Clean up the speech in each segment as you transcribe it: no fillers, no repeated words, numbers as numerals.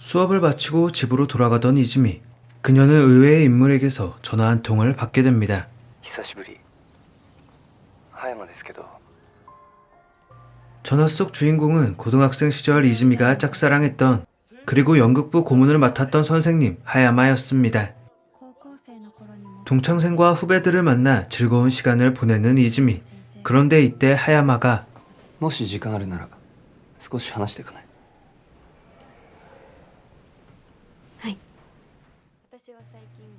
수업을 마치고 집으로 돌아가던 이즈미. 그녀는 의외의 인물에게서 전화 한 통을 받게 됩니다. 久しぶり葉山ですけど 전화 속 주인공은 고등학생 시절 이즈미가 짝사랑했던 그리고 연극부 고문을 맡았던 선생님 하야마였습니다. 동창생과 후배들을 만나 즐거운 시간을 보내는 이즈미. 그런데 이때 하야마가 もし時間あるなら少し話していかない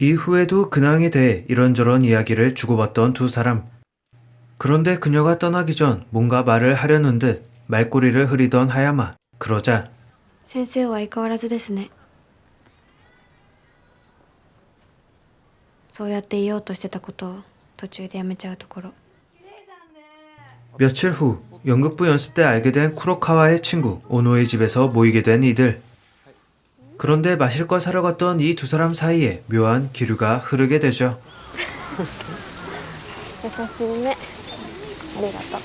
이후에도 근황에 대해 이런저런 이야기를 주고받던 두 사람. 그런데 그녀가 떠나기 전 뭔가 말을 하려는 듯 말꼬리를 흐리던 하야마. 그러자 先生は相変わらずですね。そうやって言おうとしてたことを途中でやめちゃうところ。 며칠 후 연극부 연습 때 알게 된 쿠로카와의 친구 오노의 집에서 모이게 된 이들. 그런데 마실 거 사러 갔던 이 두 사람 사이에 묘한 기류가 흐르게 되죠. 優しいね。ありがとう。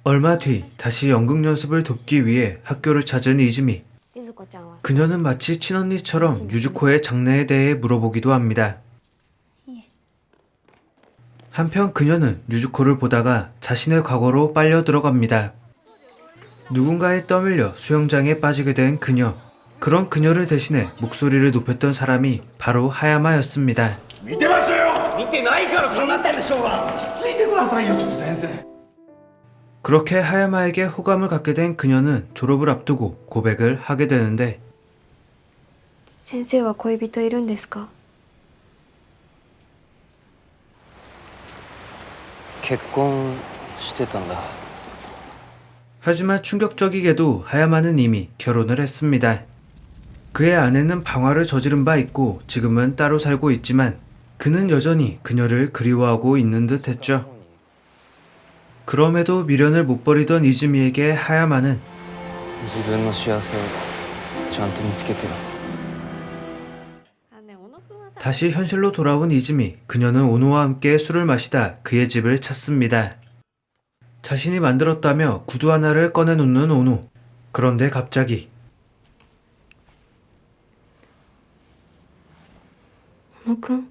얼마 뒤 다시 연극 연습을 돕기 위해 학교를 찾은 이즈미. いずこちゃんは 그녀는 마치 친언니처럼 유즈코의 장래에 대해 물어보기도 합니다. 한편 그녀는 유즈코를 보다가 자신의 과거로 빨려 들어갑니다. 누군가에 떠밀려 수영장에 빠지게 된 그녀. 그런 그녀를 대신해 목소리를 높였던 사람이 바로 하야마였습니다. 見てますよ見てないからこうなったんでしょうが落ち着いてくださいよちょっと先生 그렇게 하야마에게 호감을 갖게 된 그녀는 졸업을 앞두고 고백을 하게 되는데 先生は恋人いるんですか？結婚してたんだ 하지만 충격적이게도 하야마는 이미 결혼을 했습니다. 그의 아내는 방화를 저지른 바 있고 지금은 따로 살고 있지만 그는 여전히 그녀를 그리워하고 있는 듯 했죠. 그럼에도 미련을 못 버리던 이즈미에게 하야마는 自分の幸せをちゃんと見つけてよ 다시 현실로 돌아온 이즈미. 그녀는 오노와 함께 술을 마시다 그의 집을 찾습니다. 자신이 만들었다며 구두 하나를 꺼내놓는 오노. 그런데 갑자기 小野くん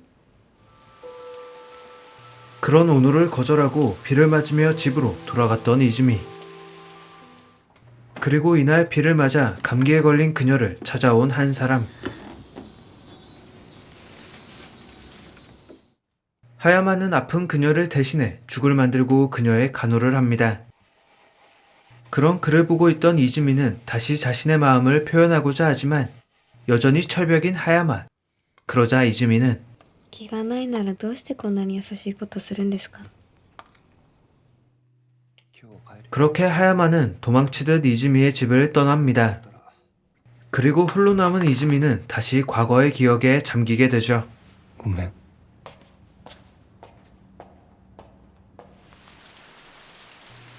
그런 오노를 거절하고 비를 맞으며 집으로 돌아갔던 이즈미. 그리고 이날 비를 맞아 감기에 걸린 그녀를 찾아온 한 사람. 하야마는 아픈 그녀를 대신해 죽을 만들고 그녀의 간호를 합니다. 그런 그를 보고 있던 이즈미는 다시 자신의 마음을 표현하고자 하지만 여전히 철벽인 하야마. 그러자 이즈미는 気がないならどうしてこんなに優しいことするんですか？ 그렇게 하야마는 도망치듯 이즈미의 집을 떠납니다. 그리고 홀로 남은 이즈미는 다시 과거의 기억에 잠기게 되죠. ごめん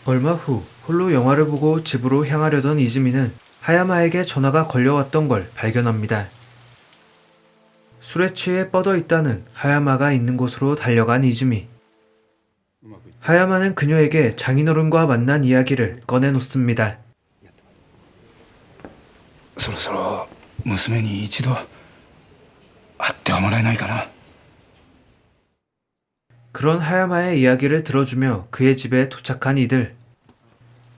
얼마 후 홀로 영화를 보고 집으로 향하려던 이즈미는 하야마에게 전화가 걸려왔던 걸 발견합니다. 술에 취해 뻗어 있다는 하야마가 있는 곳으로 달려간 이즈미. 하야마는 그녀에게 장인어른과 만난 이야기를 꺼내놓습니다. そろそろ娘に一度会ってはもらえないかな 그런 하야마의 이야기를 들어주며 그의 집에 도착한 이들.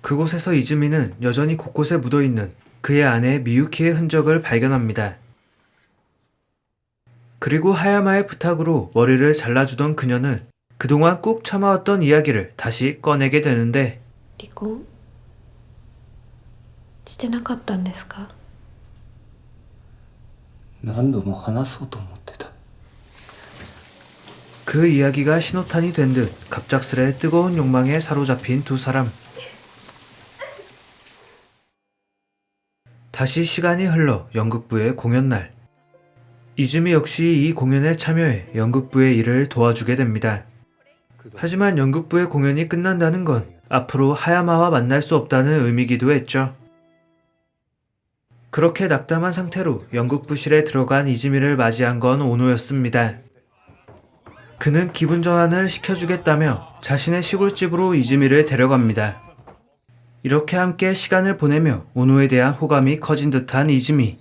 그곳에서 이즈미는 여전히 곳곳에 묻어있는 그의 아내 미유키의 흔적을 발견합니다. 그리고 하야마의 부탁으로 머리를 잘라주던 그녀는 그동안 꾹 참아왔던 이야기를 다시 꺼내게 되는데 離婚してなかったんですか？何度も話そうと思ってた 그 이야기가 신호탄이 된 듯 갑작스레 뜨거운 욕망에 사로잡힌 두 사람. 다시 시간이 흘러 연극부의 공연날. 이즈미 역시 이 공연에 참여해 연극부의 일을 도와주게 됩니다. 하지만 연극부의 공연이 끝난다는 건 앞으로 하야마와 만날 수 없다는 의미기도 했죠. 그렇게 낙담한 상태로 연극부실에 들어간 이즈미를 맞이한 건 오노였습니다. 그는 기분 전환을 시켜주겠다며 자신의 시골집으로 이즈미를 데려갑니다. 이렇게 함께 시간을 보내며 오노에 대한 호감이 커진 듯한 이즈미.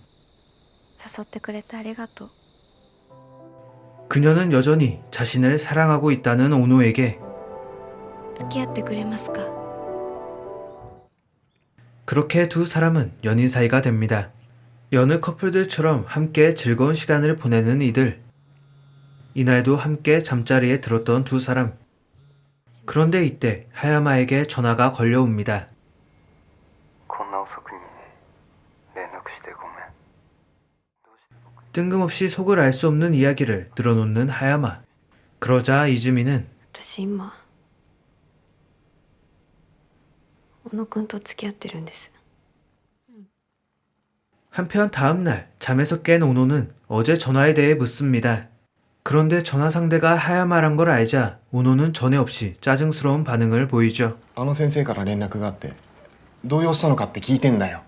誘ってくれてありがとう。 그녀는 여전히 자신을 사랑하고 있다는 오노에게 付き合ってくれますか？ 그렇게 두 사람은 연인 사이가 됩니다. 여느 커플들처럼 함께 즐거운 시간을 보내는 이들. 이날도 함께 잠자리에 들었던 두 사람. 그런데 이때 하야마에게 전화가 걸려옵니다. こんな遅くに連絡してごめん。 뜬금없이 속을 알 수 없는 이야기를 늘어놓는 하야마. 그러자 이즈미는 私今小野くんと付き合ってるんです。 한편 다음날 잠에서 깬 오노는 어제 전화에 대해 묻습니다. 그런데 전화 상대가 하야마란 걸 알자 오노는 전에 없이 짜증스러운 반응을 보이죠. あの先生から連絡があって動揺したのかって聞いてんだよ。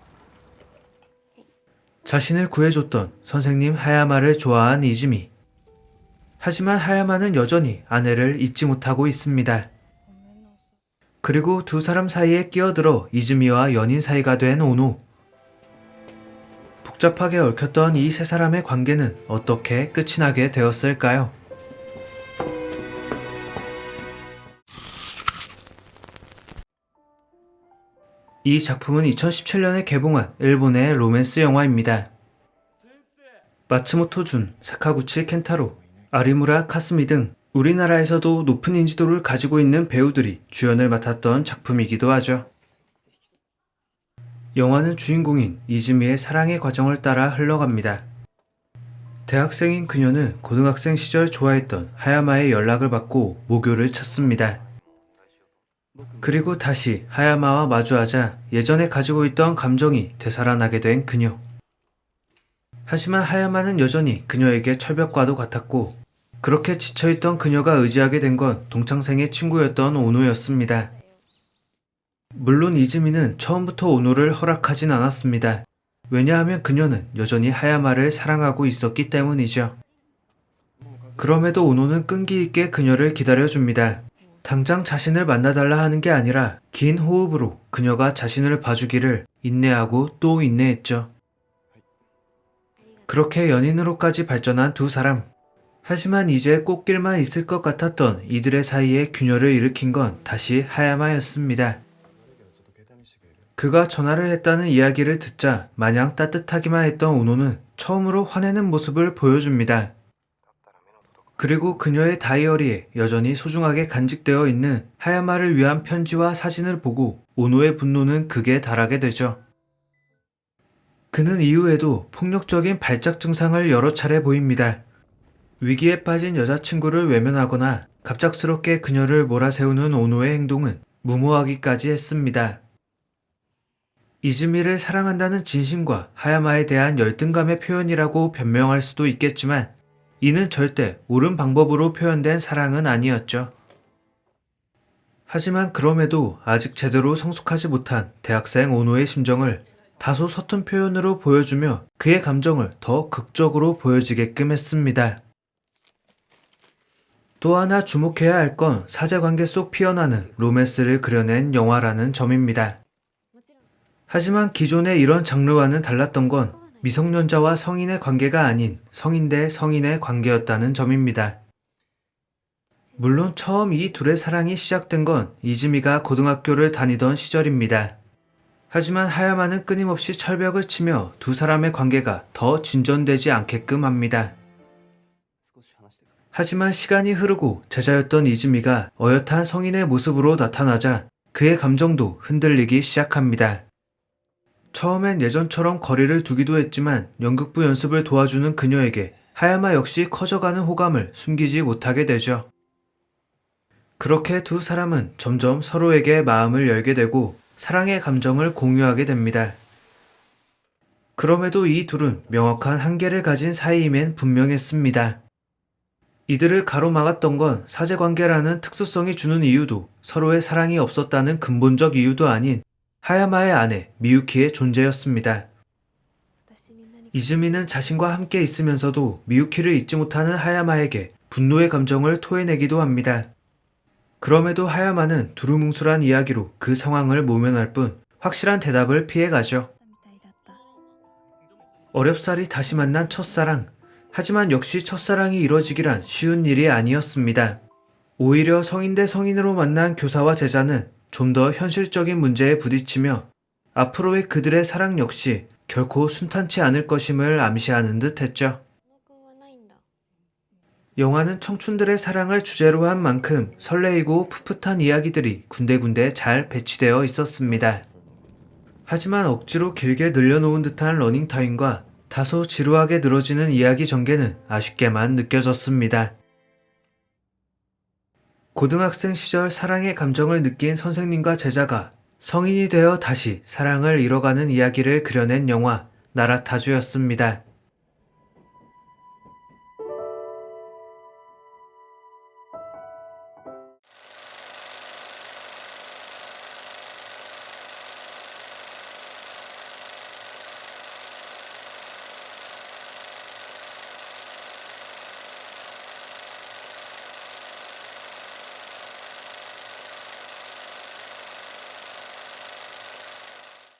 자신을 구해줬던 선생님 하야마를 좋아한 이즈미. 하지만 하야마는 여전히 아내를 잊지 못하고 있습니다. 그리고 두 사람 사이에 끼어들어 이즈미와 연인 사이가 된 오노. 복잡하게 얽혔던 이 세 사람의 관계는 어떻게 끝이 나게 되었을까요? 이 작품은 2017년에 개봉한 일본의 로맨스 영화입니다. 마츠모토 준, 사카구치 켄타로, 아리무라 카스미 등 우리나라에서도 높은 인지도를 가지고 있는 배우들이 주연을 맡았던 작품이기도 하죠. 영화는 주인공인 이즈미의 사랑의 과정을 따라 흘러갑니다. 대학생인 그녀는 고등학생 시절 좋아했던 하야마의 연락을 받고 모교를 쳤습니다. 그리고 다시 하야마와 마주하자 예전에 가지고 있던 감정이 되살아나게 된 그녀. 하지만 하야마는 여전히 그녀에게 철벽과도 같았고 그렇게 지쳐있던 그녀가 의지하게 된 건 동창생의 친구였던 오노였습니다. 물론 이즈미는 처음부터 오노를 허락하진 않았습니다. 왜냐하면 그녀는 여전히 하야마를 사랑하고 있었기 때문이죠. 그럼에도 오노는 끈기 있게 그녀를 기다려줍니다. 당장 자신을 만나달라 하는 게 아니라 긴 호흡으로 그녀가 자신을 봐주기를 인내하고 또 인내했죠. 그렇게 연인으로까지 발전한 두 사람. 하지만 이제 꽃길만 있을 것 같았던 이들의 사이에 균열을 일으킨 건 다시 하야마였습니다. 그가 전화를 했다는 이야기를 듣자 마냥 따뜻하기만 했던 오노는 처음으로 화내는 모습을 보여줍니다. 그리고 그녀의 다이어리에 여전히 소중하게 간직되어 있는 하야마를 위한 편지와 사진을 보고 오노의 분노는 극에 달하게 되죠. 그는 이후에도 폭력적인 발작 증상을 여러 차례 보입니다. 위기에 빠진 여자친구를 외면하거나 갑작스럽게 그녀를 몰아세우는 오노의 행동은 무모하기까지 했습니다. 이즈미를 사랑한다는 진심과 하야마에 대한 열등감의 표현이라고 변명할 수도 있겠지만 이는 절대 옳은 방법으로 표현된 사랑은 아니었죠. 하지만 그럼에도 아직 제대로 성숙하지 못한 대학생 오노의 심정을 다소 서툰 표현으로 보여주며 그의 감정을 더 극적으로 보여지게끔 했습니다. 또 하나 주목해야 할 건 사제관계 속 피어나는 로맨스를 그려낸 영화라는 점입니다. 하지만 기존의 이런 장르와는 달랐던 건 미성년자와 성인의 관계가 아닌 성인 대 성인의 관계였다는 점입니다. 물론 처음 이 둘의 사랑이 시작된 건 이즈미가 고등학교를 다니던 시절입니다. 하지만 하야마는 끊임없이 철벽을 치며 두 사람의 관계가 더 진전되지 않게끔 합니다. 하지만 시간이 흐르고 제자였던 이즈미가 어엿한 성인의 모습으로 나타나자 그의 감정도 흔들리기 시작합니다. 처음엔 예전처럼 거리를 두기도 했지만 연극부 연습을 도와주는 그녀에게 하야마 역시 커져가는 호감을 숨기지 못하게 되죠. 그렇게 두 사람은 점점 서로에게 마음을 열게 되고 사랑의 감정을 공유하게 됩니다. 그럼에도 이 둘은 명확한 한계를 가진 사이임엔 분명했습니다. 이들을 가로막았던 건 사제관계라는 특수성이 주는 이유도 서로의 사랑이 없었다는 근본적 이유도 아닌 하야마의 아내 미유키의 존재였습니다. 이즈미는 자신과 함께 있으면서도 미유키를 잊지 못하는 하야마에게 분노의 감정을 토해내기도 합니다. 그럼에도 하야마는 두루뭉술한 이야기로 그 상황을 모면할 뿐 확실한 대답을 피해가죠. 어렵사리 다시 만난 첫사랑. 하지만 역시 첫사랑이 이뤄지기란 쉬운 일이 아니었습니다. 오히려 성인 대 성인으로 만난 교사와 제자는 좀 더 현실적인 문제에 부딪히며 앞으로의 그들의 사랑 역시 결코 순탄치 않을 것임을 암시하는 듯 했죠. 영화는 청춘들의 사랑을 주제로 한 만큼 설레이고 풋풋한 이야기들이 군데군데 잘 배치되어 있었습니다. 하지만 억지로 길게 늘려놓은 듯한 러닝타임과 다소 지루하게 늘어지는 이야기 전개는 아쉽게만 느껴졌습니다. 고등학생 시절 사랑의 감정을 느낀 선생님과 제자가 성인이 되어 다시 사랑을 이뤄가는 이야기를 그려낸 영화 나라타주였습니다.